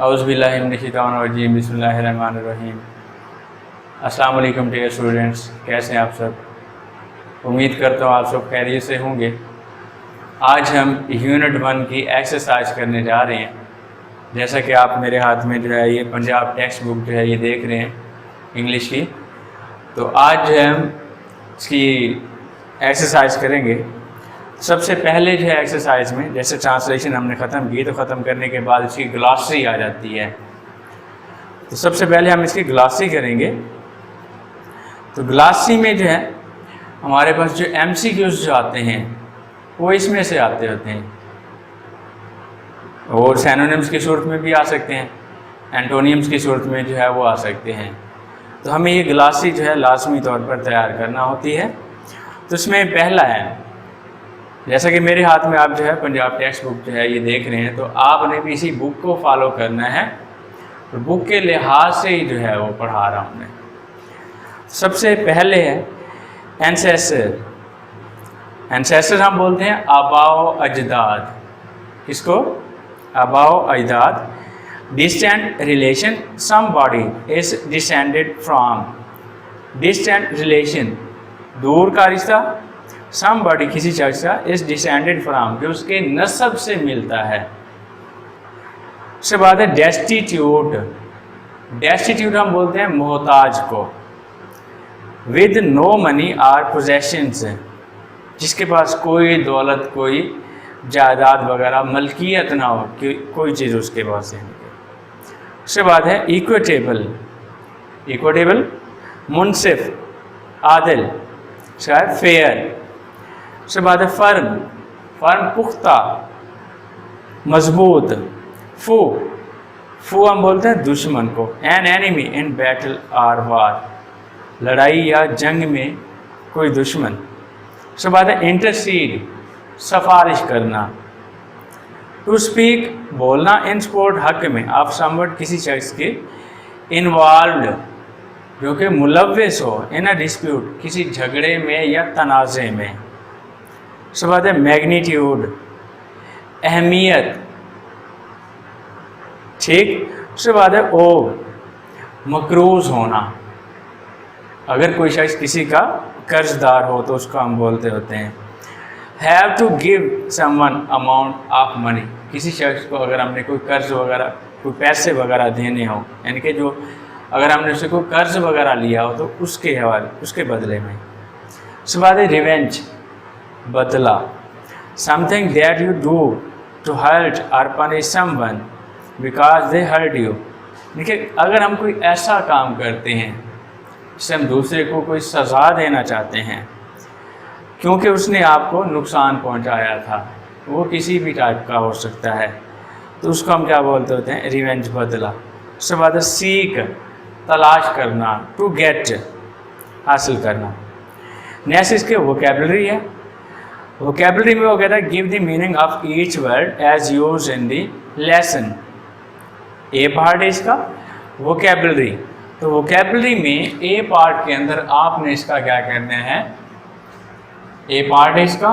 औज़ुबिल्लाहिमिनश्शैतानिर्रजीम बिस्मिल्लाहिर्रहमानिर्रहीम। अस्सलाम वालेकुम डियर स्टूडेंट्स, कैसे हैं आप सब? उम्मीद करता हूँ आप सब खैरियत से होंगे। आज हम यूनिट 1 की एक्सरसाइज करने जा रहे हैं। जैसा कि आप मेरे हाथ में जो है ये पंजाब टेक्स्ट बुक जो है ये देख रहे हैं इंग्लिश की। तो आज जो है हम इसकी एक्सरसाइज करेंगे। सबसे पहले जो है एक्सरसाइज में जैसे ट्रांसलेशन हमने ख़त्म की तो ख़त्म करने के बाद इसकी ग्लॉसरी आ जाती है। तो सबसे पहले हम इसकी ग्लॉसरी करेंगे। तो ग्लॉसरी में जो है हमारे पास जो MCQs जो आते हैं वो इसमें से आते होते हैं, और सिनोनिम्स की सूरत में भी आ सकते हैं, एंटोनियम्स की सूरत में जो है वो आ सकते हैं। तो हमें ये ग्लॉसरी जो है लाजमी तौर पर तैयार करना होती है। तो इसमें पहला है, जैसा कि मेरे हाथ में आप जो है पंजाब टेक्स्ट बुक जो है ये देख रहे हैं, तो आपने भी इसी बुक को फॉलो करना है। तो बुक के लिहाज से ही जो है वो पढ़ा रहा हूँ मैं। सबसे पहले है एंसेस्टर। एंसेस्टर हम बोलते हैं आबाओ अजदाद। किसको? आबाओ अजदाद। Distant relation, somebody is descended from. Distant relation, दूर का रिश्ता, समबॉडी किसी शख्स का, इज डिसेंडेड फ्रॉम, जो उसके नस्ब से मिलता है। उसके बाद है डेस्टिट्यूट। डेस्टिट्यूट हम बोलते हैं मोहताज को। With no money or possessions, जिसके पास कोई दौलत, कोई जायदाद वगैरह मलकियत ना हो, कि कोई चीज़ उसके पास है। उसके बाद है इक्विटेबल। इक्विटेबल मुनसिफ, आदिल, शायद फेयर। उसके बाद है फर्म। फर्म पुख्ता, मजबूत। फू, फू हम बोलते हैं दुश्मन को। An enemy in battle or war, लड़ाई या जंग में कोई दुश्मन। उसके बाद है इंटरसीड, सिफारिश करना। टू स्पीक, बोलना। इन सपोर्ट, हक में। ऑफ समवन, किसी शख्स के। इन्वॉल्व्ड, जो कि मुलव्विस हो। इन अ डिस्प्यूट, किसी झगड़े में या तनाज़े में। उसके बाद है मैग्नीट्यूड, अहमियत। ठीक। उसके बाद है ओ, मकरूज होना। अगर कोई शख्स किसी का कर्जदार हो तो उसको हम बोलते होते हैं have to give someone amount of money. किसी शख्स को अगर हमने कोई कर्ज वगैरह, कोई पैसे वगैरह देने हो, यानी कि जो अगर हमने उससे कोई कर्ज वगैरह लिया हो तो उसके हवाले, उसके बदले में। उसके बाद है रिवेंज, बदला। Something that you do to hurt or punish someone because they hurt you. देखिए, अगर हम कोई ऐसा काम करते हैं जिससे हम दूसरे को कोई सज़ा देना चाहते हैं क्योंकि उसने आपको नुकसान पहुंचाया था, वो किसी भी टाइप का हो सकता है, तो उसको हम क्या बोलते होते हैं? रिवेंज, बदला। उसके बाद सीक, तलाश करना। टू गेट, हासिल करना। नेक्स्ट इसके वोकेबलरी है। वोकेबलरी में वो कहता है give the meaning of each word as use in the lesson. A part है इसका वोकेबलरी। तो वोकेबलरी में ए पार्ट के अंदर आपने इसका क्या करना है? ए पार्ट है इसका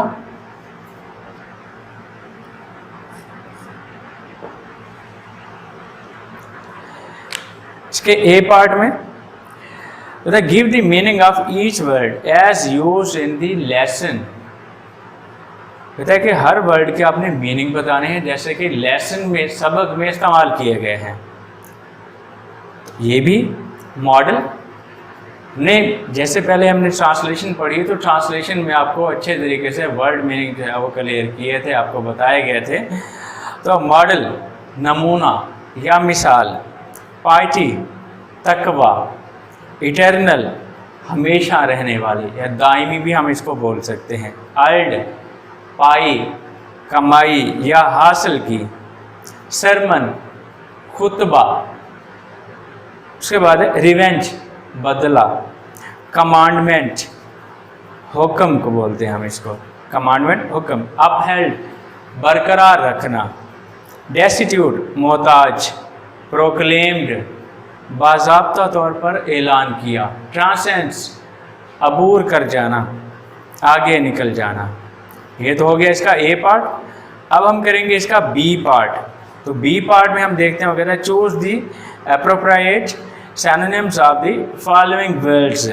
इसके ए पार्ट में तो give the meaning of each word as use in the lesson. कहता है कि हर वर्ड के आपने मीनिंग बताने हैं जैसे कि लेसन में, सबक में इस्तेमाल किए गए हैं। ये भी मॉडल ने, जैसे पहले हमने ट्रांसलेशन पढ़ी तो ट्रांसलेशन में आपको अच्छे तरीके से वर्ड मीनिंग जो है वो क्लियर किए थे, आपको बताए गए थे। तो मॉडल, नमूना या मिसाल। पाइटी, तकवा। इटर्नल, हमेशा रहने वाली या दायमी भी हम इसको बोल सकते हैं। अर्ड, पाई, कमाई या हासिल की। सरमन, खुतबा। उसके बाद है रिवेंज, बदला। कमांडमेंट, हुक्म को बोलते हैं हम इसको, कमांडमेंट, हुक्म। अपहेल्ड, बरकरार रखना। डेस्टिट्यूट, मोहताज। प्रोक्लेम्ड, बाज़ाब्ता तौर पर ऐलान किया। ट्रांसेंस, अबूर कर जाना, आगे निकल जाना। ये तो हो गया इसका ए पार्ट। अब हम करेंगे इसका बी पार्ट। तो बी पार्ट में हम देखते हैं वगैरह choose the appropriate synonyms of the following words.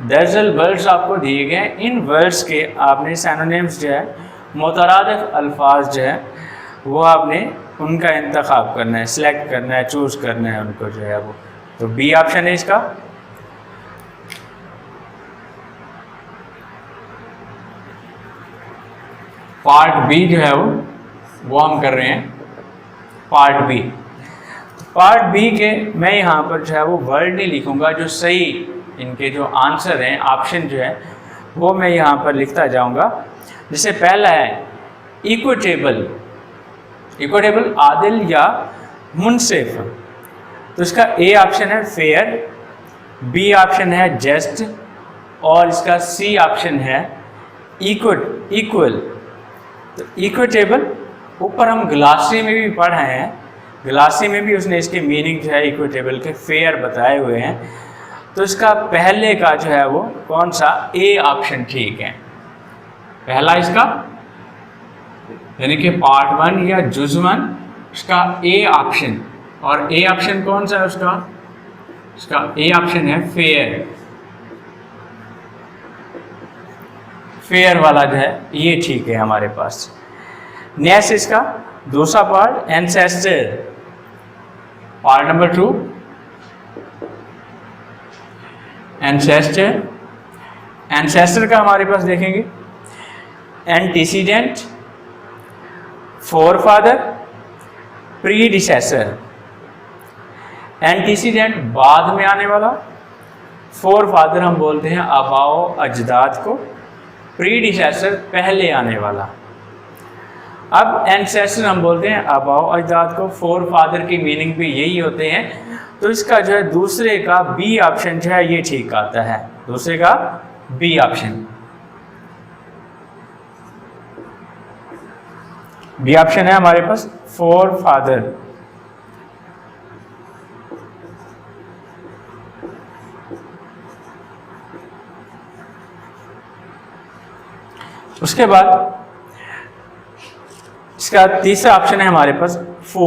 दरअसल वर्ड्स आपको दिए गए, इन वर्ड्स के आपने सिनोनिम्स जो है मुतरादिफ अल्फाज जो है वो आपने उनका इंतखाब करना है, सिलेक्ट करना है, चूज करना है उनको जो है वो। तो बी ऑप्शन है इसका। पार्ट बी जो है वो हम कर रहे हैं पार्ट बी। पार्ट बी के मैं यहाँ पर जो है वो वर्ड नहीं लिखूँगा, जो सही इनके जो आंसर हैं ऑप्शन जो है वो मैं यहाँ पर लिखता जाऊँगा। जैसे पहला है इक्विटेबल, इक्विटेबल आदिल या मुनसिफ, तो इसका ए ऑप्शन है फेयर, बी ऑप्शन है जस्ट और इसका सी ऑप्शन है इक्वल। तो इक्विटेबल ऊपर हम ग्लासी में भी पढ़ रहे हैं, ग्लासी में भी उसने इसके मीनिंग जो है इक्विटेबल के फेयर बताए हुए हैं। तो इसका पहले का जो है वो कौन सा, ए ऑप्शन ठीक है। पहला इसका यानी कि पार्ट 1 या जुज़ 1 इसका ए ऑप्शन, और ए ऑप्शन कौन सा है उसका, इसका ए ऑप्शन है फेयर, फेयर वाला जो है ये ठीक है हमारे पास। नेक्स्ट इसका दूसरा part ancestor, part number 2 ancestor. Ancestor का हमारे पास देखेंगे एंटीसीडेंट, फोरफादर, प्रीडिसेसर। एंटीसीडेंट बाद में आने वाला, फोरफादर हम बोलते हैं आबाओ अजदाद को, प्रीडिसेसर पहले आने वाला। अब एंसेस्टर हम बोलते हैं आबाओ अजदाद को, फोरफादर की मीनिंग भी यही होते हैं। तो इसका जो है दूसरे का बी ऑप्शन जो है ये ठीक आता है, दूसरे का बी ऑप्शन। बी ऑप्शन है हमारे पास फोरफादर। उसके बाद इसका तीसरा ऑप्शन है हमारे पास फू।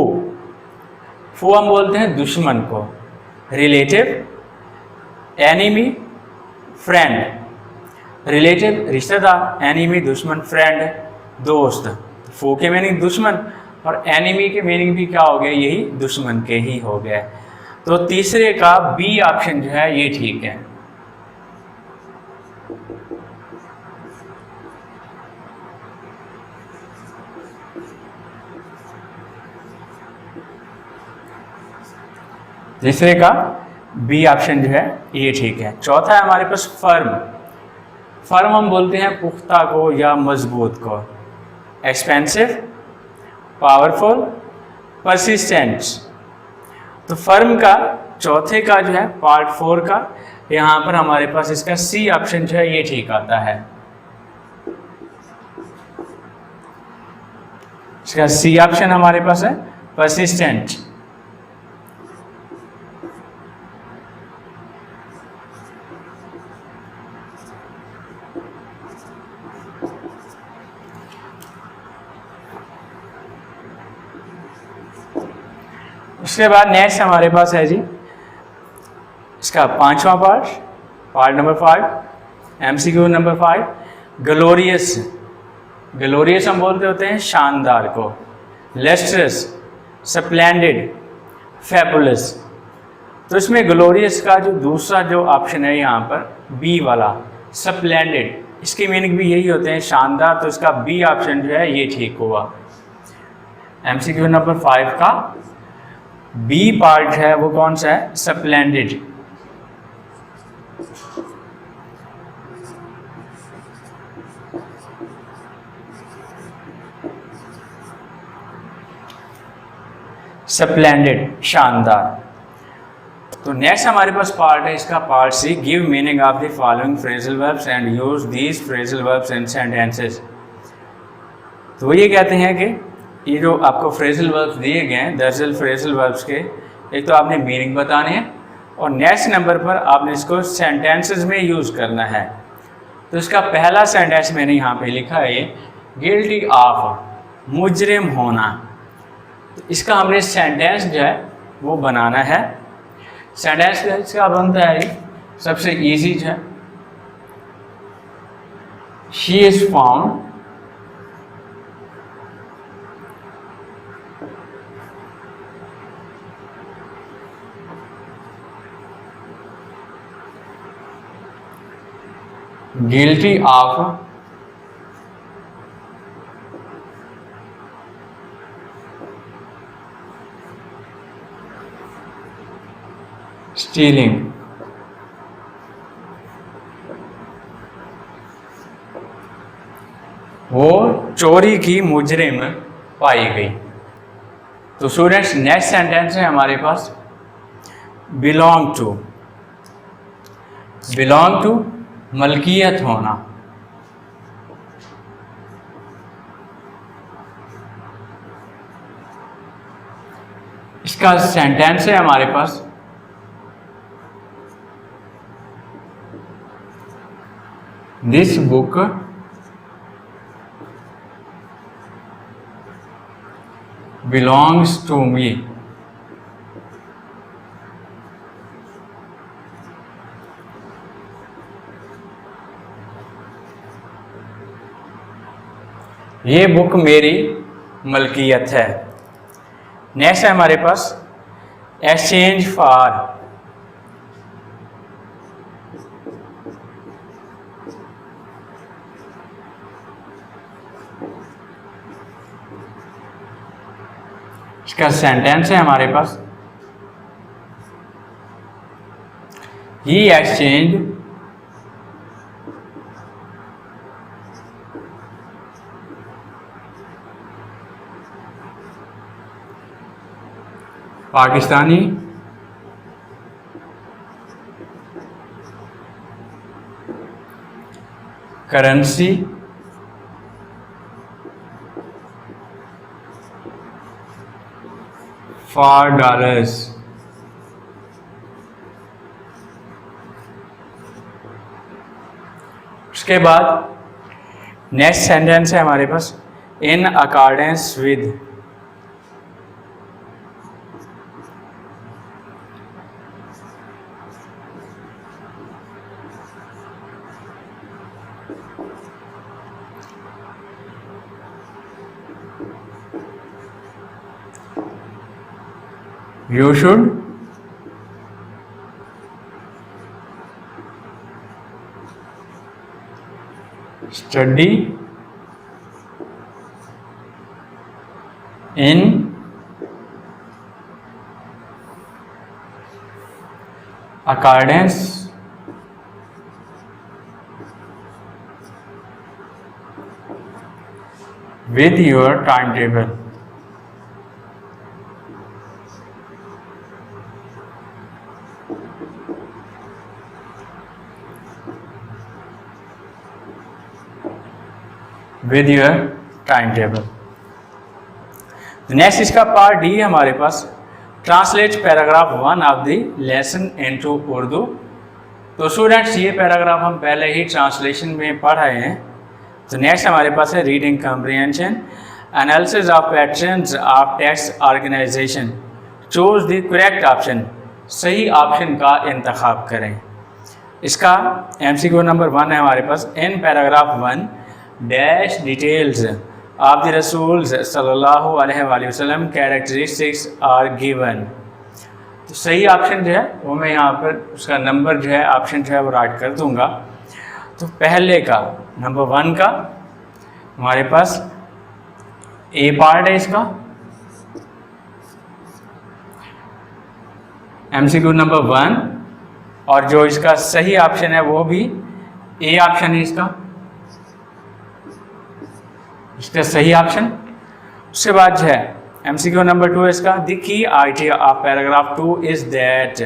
फू हम बोलते हैं दुश्मन को, रिलेटिव, एनिमी, फ्रेंड। रिलेटिव रिश्तेदार, एनिमी दुश्मन, फ्रेंड दोस्त। फू के मीनिंग दुश्मन और एनिमी के मीनिंग भी क्या हो गया, यही दुश्मन के ही हो गया। तो तीसरे का बी ऑप्शन जो है ये ठीक है। तीसरे का बी ऑप्शन जो है ये ठीक है। चौथा है हमारे पास फर्म। फर्म हम बोलते हैं पुख्ता को या मजबूत को। Expensive, powerful, persistent. तो फर्म का चौथे का जो है पार्ट 4 का यहाँ पर हमारे पास इसका सी ऑप्शन जो है ये ठीक आता है। इसका सी ऑप्शन हमारे पास है परसिस्टेंट। उसके बाद नेक्स्ट हमारे पास है जी इसका पांचवा part, part number 5, MCQ number 5, glorious. Glorious हम बोलते होते हैं शानदार को, लेस्ट्रस, स्प्लेंडिड, फैबुलस। तो इसमें ग्लोरियस का जो दूसरा जो ऑप्शन है यहाँ पर बी वाला स्प्लेंडिड, इसकी मीनिंग भी यही होते हैं शानदार। तो इसका बी ऑप्शन जो है ये ठीक हुआ। एमसीक्यू नंबर 5 का बी पार्ट है वो कौन सा है, स्प्लेंडिड। स्प्लेंडिड शानदार। तो नेक्स्ट हमारे पास पार्ट है इसका part C, give meaning of the following phrasal verbs and use these phrasal verbs in sentences. तो वो ये कहते हैं कि ये जो आपको फ्रेजल वर्ब्स दिए गए हैं, दरअसल फ्रेजल वर्ब्स के एक तो आपने मीनिंग बताने हैं और नेक्स्ट नंबर पर आपने इसको सेंटेंसेस में यूज़ करना है। तो इसका पहला सेंटेंस मैंने यहाँ पे लिखा है ये, गिल्टी ऑफ, मुजरिम होना। तो इसका हमने सेंटेंस जो है वो बनाना है। सेंटेंस इसका बनता है सबसे इजी जो है, she is found guilty of stealing। वो चोरी की मुजरिम पाई गई। तो स्टूडेंट्स नेक्स्ट सेंटेंस है हमारे पास बिलोंग टू। बिलोंग टू मलकियत होना। इसका सेंटेंस है हमारे पास this book belongs to me. ये बुक मेरी मलकियत है। नेक्स्ट है हमारे पास एक्सचेंज फॉर। इसका सेंटेंस है हमारे पास ही exchange Pakistani currency for dollars. उसके बाद नेक्स्ट सेंटेंस है हमारे पास in accordance with. You should study in accordance with your timetable। With your timetable. Next इसका पार्ट डी है हमारे पास translate paragraph 1 of the lesson into Urdu. तो स्टूडेंट्स ये पैराग्राफ हम पहले ही ट्रांसलेशन में पढ़ रहे हैं। तो नेक्स्ट हमारे पास है reading comprehension analysis of patterns of text organization. Choose the correct option. सही ऑप्शन का इंतखाब करें। इसका MCQ नंबर 1 है हमारे पास in paragraph 1 dash details of the रसूल सल्लल्लाहु अलैहि वसल्लम कैरेक्टरिस्टिक्स आर गिवन। तो सही ऑप्शन जो है वो मैं यहाँ पर उसका नंबर जो है ऑप्शन जो है वो राइट कर दूंगा। तो पहले का नंबर 1 का हमारे पास ए पार्ट है इसका MCQ नंबर 1 और जो इसका सही ऑप्शन है वो भी ए ऑप्शन है इसका सही ऑप्शन। उसके बाद जो है MCQ नंबर 2 इसका the key idea of paragraph 2 is that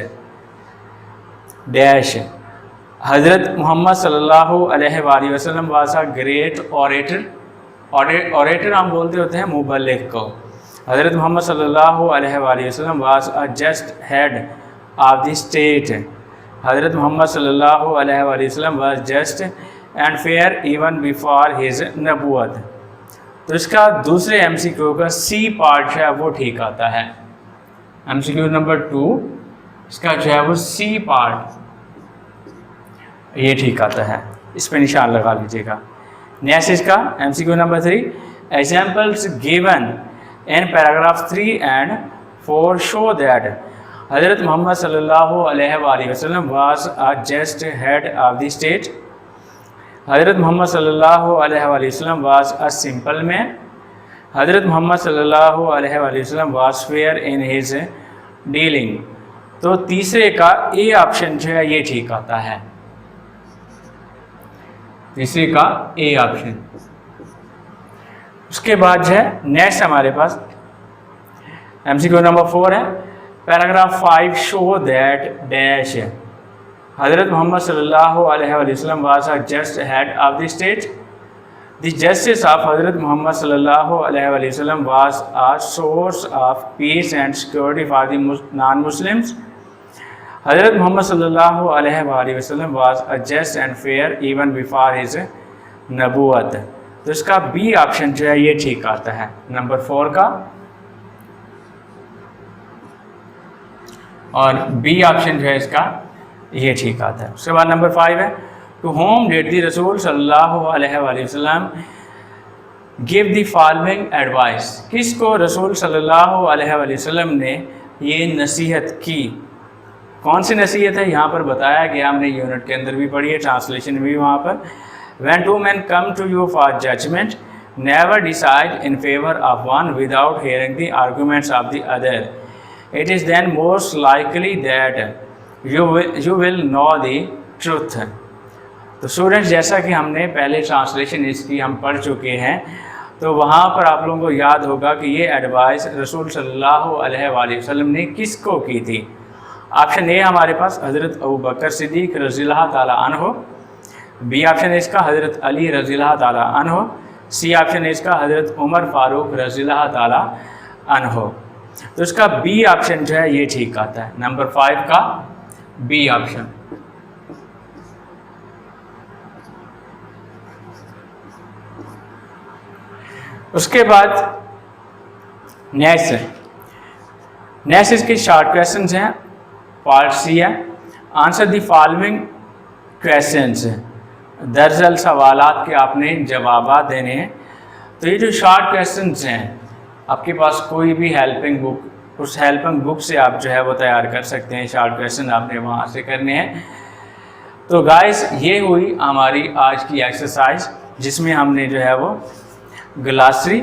dash हज़रत मोहम्मद सल्लल्लाहु अलैहि वसल्लम was a great orator. Orator हम बोलते होते हैं मुबल्लिग को। हज़रत मोहम्मद सल्लल्लाहु अलैहि वसल्लम was a just head of the state. हज़रत मोहम्मद सल्लल्लाहु अलैहि वसल्लम was just and fair even before his नबूवत। तो इसका दूसरे MCQ का C पार्ट जो है वो ठीक आता है। MCQ नंबर 2 इसका जो है वो C पार्ट ये ठीक आता है, इस पर निशान लगा लीजिएगा। नेक्स्ट इसका MCQ number 3, examples given in paragraph 3 and 4 show that हज़रत मोहम्मद सल्लल्लाहु अलैहि वसल्लम was a just head of the state. हज़रत मोहम्मद सल्लल्लाहु अलैहि वसल्लम वाज अ सिंपल मैन। हज़रत मोहम्मद सल्लल्लाहु अलैहि वसल्लम was fair in his dealing. तो तीसरे का ए ऑप्शन जो है ये ठीक आता है, तीसरे का ए ऑप्शन। उसके बाद जो है नेक्स्ट हमारे पास MCQ नंबर 4 है, पैराग्राफ 5 शो दैट डैश हज़रत मोहम्मद सल्लल्लाहु अलैहि वसल्लम was a just head of the state. The justice of हज़रत मोहम्मद सल्लल्लाहु अलैहि वसल्लम was a source of peace and security for the non Muslims. हज़रत मोहम्मद सल्लल्लाहु अलैहि वसल्लम was a just and fair even before his नबूवत। तो इसका बी ऑप्शन जो है ये ठीक आता है, नंबर 4 का, और बी ऑप्शन जो है इसका ये ठीक आता है। उसके बाद नंबर 5 है, टू होम डिड द रसूल सल्लल्लाहु अलैहि वसल्लम गिव द फॉलोइंग एडवाइस। किसको रसूल सल्लल्लाहु अलैहि वसल्लम ने ये नसीहत की? कौन सी नसीहत है यहाँ पर बताया गया, हमने यूनिट के अंदर भी पढ़ी है, ट्रांसलेशन भी वहाँ पर। When two men come to you for judgment, never decide in favor of one without hearing the arguments of the other. It is then most likely that you will know the truth. तो students, जैसा कि हमने पहले translation इसकी हम पढ़ चुके हैं, तो वहाँ पर आप लोगों को याद होगा कि ये एडवाइस रसूल सल्लल्लाहु अलैहि वसल्लम ने किसको की थी। ऑप्शन ए हमारे पास हज़रत अबू बकर सिद्दीक़ रज़ियल्लाहु ताला अन्हु, बी ऑप्शन है इसका हज़रत अली रज़ियल्लाहु ताला अन्हु, सी ऑप्शन है इसका हज़रत उमर फारूक रज़ियल्लाहु ताला अन्हु। तो इसका बी ऑप्शन जो है ये ठीक आता है, नंबर 5 का बी ऑप्शन। उसके बाद नेक्स्ट इसके शॉर्ट क्वेश्चंस हैं, पार्ट सी है, आंसर द फॉलोइंग क्वेश्चंस। दरअसल सवालात के आपने जवाब देने हैं। तो ये जो शॉर्ट क्वेश्चंस हैं, आपके पास कोई भी हेल्पिंग बुक, उस हेल्पिंग बुक से आप जो है वो तैयार कर सकते हैं। शॉर्ट क्वेश्चन आपने वहाँ से करने हैं। तो गाइस, ये हुई हमारी आज की एक्सरसाइज, जिसमें हमने जो है वो ग्लासरी,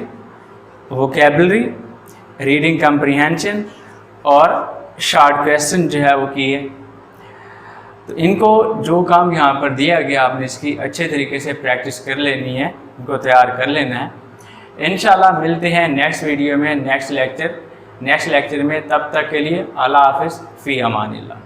वोकेबलरी, रीडिंग कम्प्रीहेंशन और शॉर्ट क्वेश्चन जो है वो किए। तो इनको जो काम यहाँ पर दिया गया, आपने इसकी अच्छे तरीके से प्रैक्टिस कर लेनी है, इनको तैयार कर लेना है। इंशाल्लाह मिलते हैं नेक्स्ट वीडियो में, नेक्स्ट लेक्चर में। तब तक के लिए अल्लाह हाफ़िज़, फ़ी अमानिल्लाह।